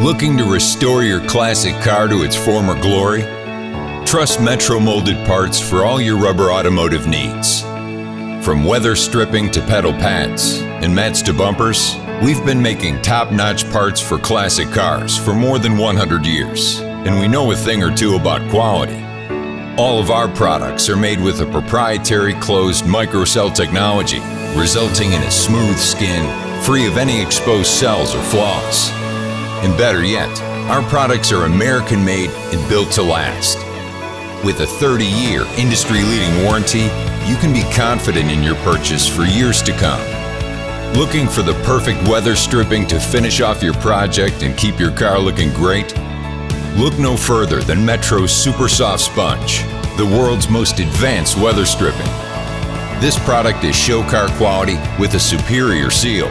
Looking to restore your classic car to its former glory? Trust Metro Moulded Parts for all your rubber automotive needs. From weather stripping to pedal pads and mats to bumpers, we've been making top-notch parts for classic cars for more than 100 years, and we know a thing or two about quality. All of our products are made with a proprietary closed microcell technology, resulting in a smooth skin, free of any exposed cells or flaws. And better yet, our products are American-made and built to last. With a 30-year industry-leading warranty, you can be confident in your purchase for years to come. Looking for the perfect weather stripping to finish off your project and keep your car looking great? Look no further than Metro's Super Soft Sponge, the world's most advanced weather stripping. This product is show car quality with a superior seal.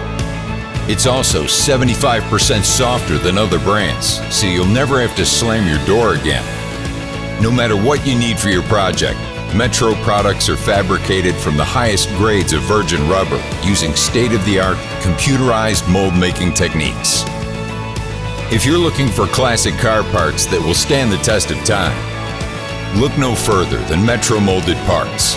It's also 75% softer than other brands, so you'll never have to slam your door again. No matter what you need for your project, Metro products are fabricated from the highest grades of virgin rubber using state-of-the-art computerized mold-making techniques. If you're looking for classic car parts that will stand the test of time, look no further than Metro Moulded Parts.